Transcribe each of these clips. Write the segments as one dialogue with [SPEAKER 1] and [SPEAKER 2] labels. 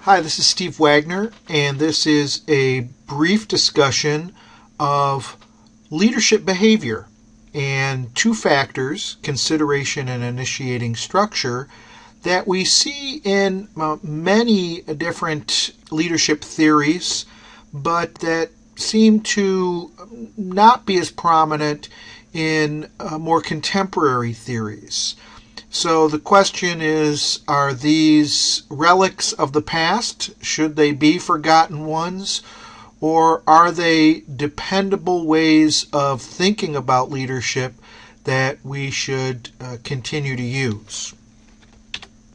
[SPEAKER 1] Hi, this is Steve Wagner, and this is a brief discussion of leadership behavior and two factors, consideration and initiating structure, that we see in many different leadership theories, but that seem to not be as prominent in more contemporary theories. So the question is, are these relics of the past? Should they be forgotten ones? Or are they dependable ways of thinking about leadership that we should continue to use?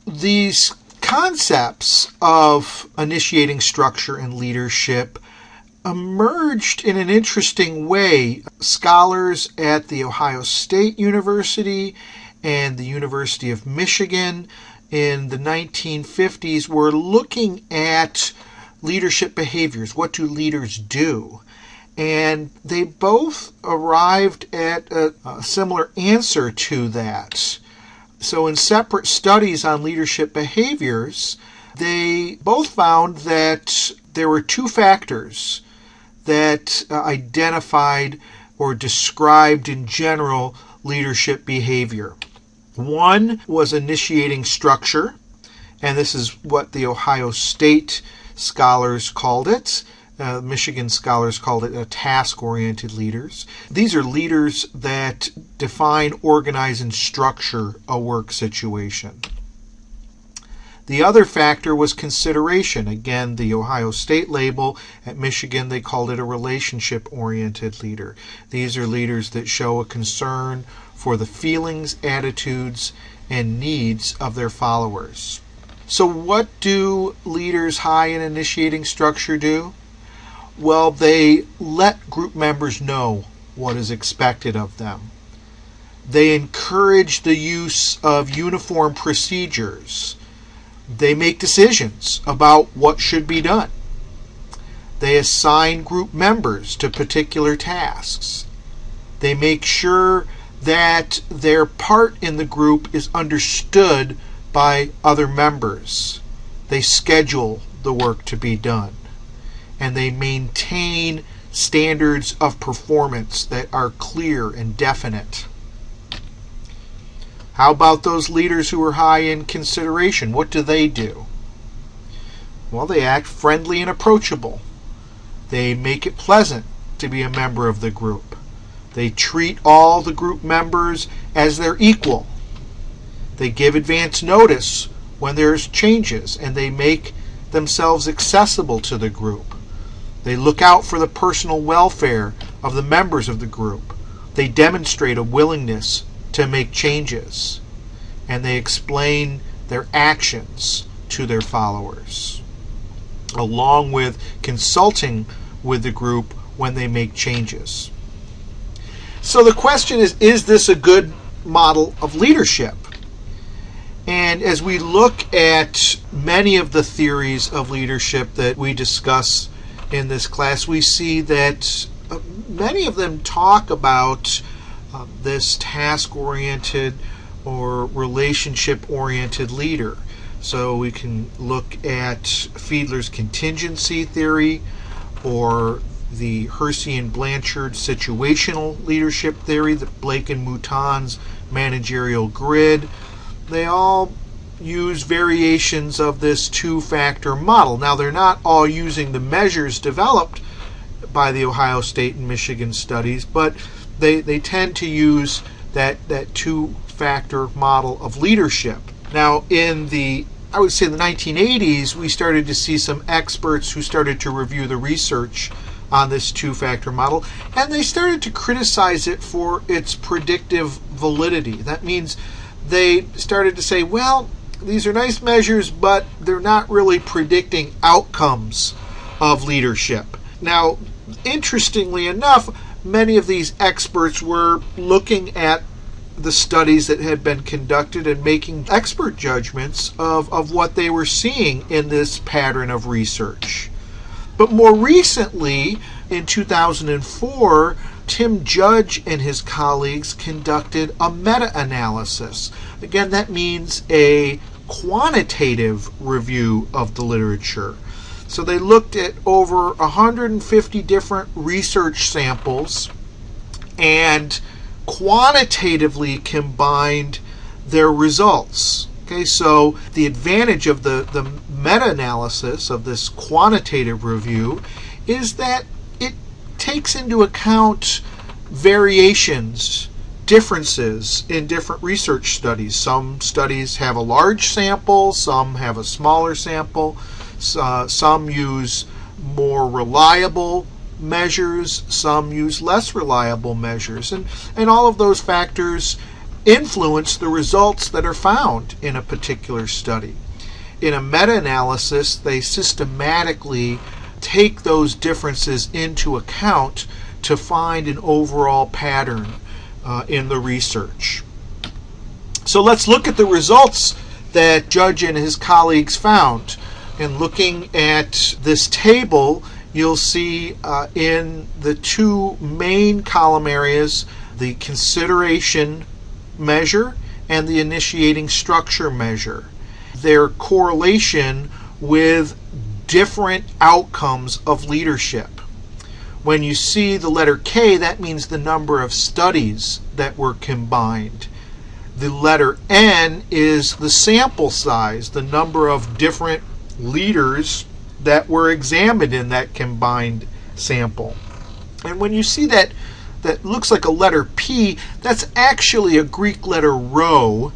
[SPEAKER 1] These concepts of initiating structure and leadership emerged in an interesting way. Scholars at The Ohio State University and the University of Michigan in the 1950s were looking at leadership behaviors. What do leaders do? And they both arrived at a similar answer to that. So in separate studies on leadership behaviors, they both found that there were two factors that identified or described in general leadership behavior. One was initiating structure, and this is what the Ohio State scholars called it. Michigan scholars called it task-oriented leaders. These are leaders that define, organize, and structure a work situation. The other factor was consideration. Again, the Ohio State label. At Michigan, they called it a relationship-oriented leader. These are leaders that show a concern for the feelings, attitudes, and needs of their followers. So what do leaders high in initiating structure do? Well, they let group members know what is expected of them. They encourage the use of uniform procedures. They make decisions about what should be done. They assign group members to particular tasks. They make sure that their part in the group is understood by other members. They schedule the work to be done. And they maintain standards of performance that are clear and definite. How about those leaders who are high in consideration? What do? Well, they act friendly and approachable. They make it pleasant to be a member of the group. They treat all the group members as their equal. They give advance notice when there's changes, and they make themselves accessible to the group. They look out for the personal welfare of the members of the group. They demonstrate a willingness to make changes, and they explain their actions to their followers, along with consulting with the group when they make changes. So the question is this a good model of leadership? And as we look at many of the theories of leadership that we discuss in this class, we see that many of them talk about this task-oriented or relationship-oriented leader. So we can look at Fiedler's contingency theory or the Hersey and Blanchard situational leadership theory, the Blake and Mouton's managerial grid. They all use variations of this two-factor model. Now, they're not all using the measures developed by the Ohio State and Michigan studies, but they tend to use that two-factor model of leadership. Now, in the 1980s, we started to see some experts who started to review the research on this two-factor model, and they started to criticize it for its predictive validity. That means they started to say, well, these are nice measures, but they're not really predicting outcomes of leadership. Now, interestingly enough, many of these experts were looking at the studies that had been conducted and making expert judgments of what they were seeing in this pattern of research. But more recently, in 2004, Tim Judge and his colleagues conducted a meta-analysis. Again, that means a quantitative review of the literature. So they looked at over 150 different research samples and quantitatively combined their results. Okay, so the advantage of the meta-analysis of this quantitative review is that it takes into account variations, differences in different research studies. Some studies have a large sample, some have a smaller sample, some use more reliable measures, some use less reliable measures, and all of those factors influence the results that are found in a particular study. In a meta-analysis, they systematically take those differences into account to find an overall pattern in the research. So let's look at the results that Judge and his colleagues found. And looking at this table, you'll see in the two main column areas the consideration measure and the initiating structure measure, their correlation with different outcomes of leadership. When you see the letter K, that means the number of studies that were combined. The letter N is the sample size, the number of different leaders that were examined in that combined sample. And when you see that looks like a letter P, that's actually a Greek letter rho,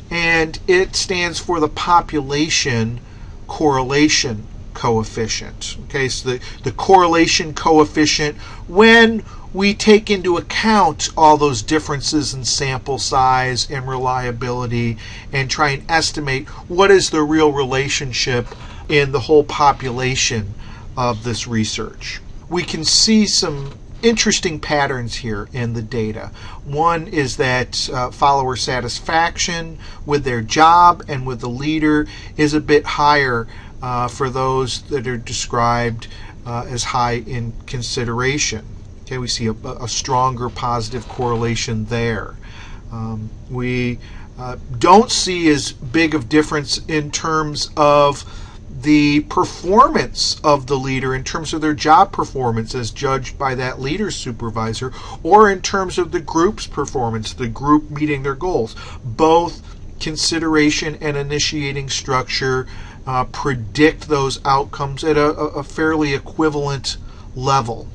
[SPEAKER 1] and it stands for the population correlation coefficient. Okay, so the correlation coefficient, when we take into account all those differences in sample size and reliability and try and estimate what is the real relationship in the whole population of this research. We can see some interesting patterns here in the data. One is that follower satisfaction with their job and with the leader is a bit higher for those that are described as high in consideration. Okay, we see a stronger positive correlation there. We don't see as big of difference in terms of the performance of the leader, in terms of their job performance as judged by that leader supervisor, or in terms of the group's performance, the group meeting their goals. Both consideration and initiating structure predict those outcomes at a fairly equivalent level.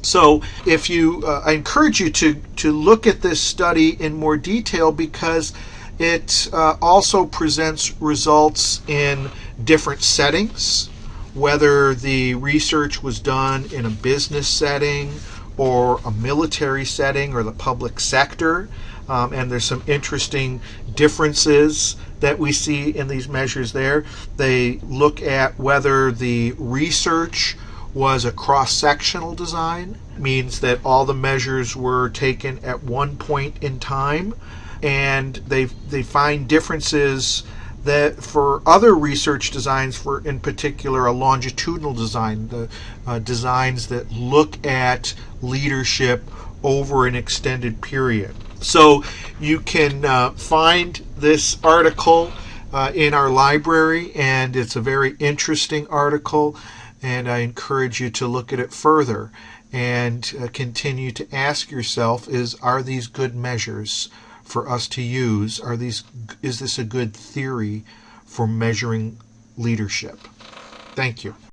[SPEAKER 1] So if you, I encourage you to look at this study in more detail, because it also presents results in different settings, whether the research was done in a business setting or a military setting or the public sector. And there's some interesting differences that we see in these measures there. They look at whether the research was a cross-sectional design, means that all the measures were taken at one point in time, and they find differences that for other research designs, for in particular a longitudinal design, the designs that look at leadership over an extended period. So you can find this article in our library, and it's a very interesting article, and I encourage you to look at it further and continue to ask yourself, are these good measures for us to use? Is this a good theory for measuring leadership? Thank you.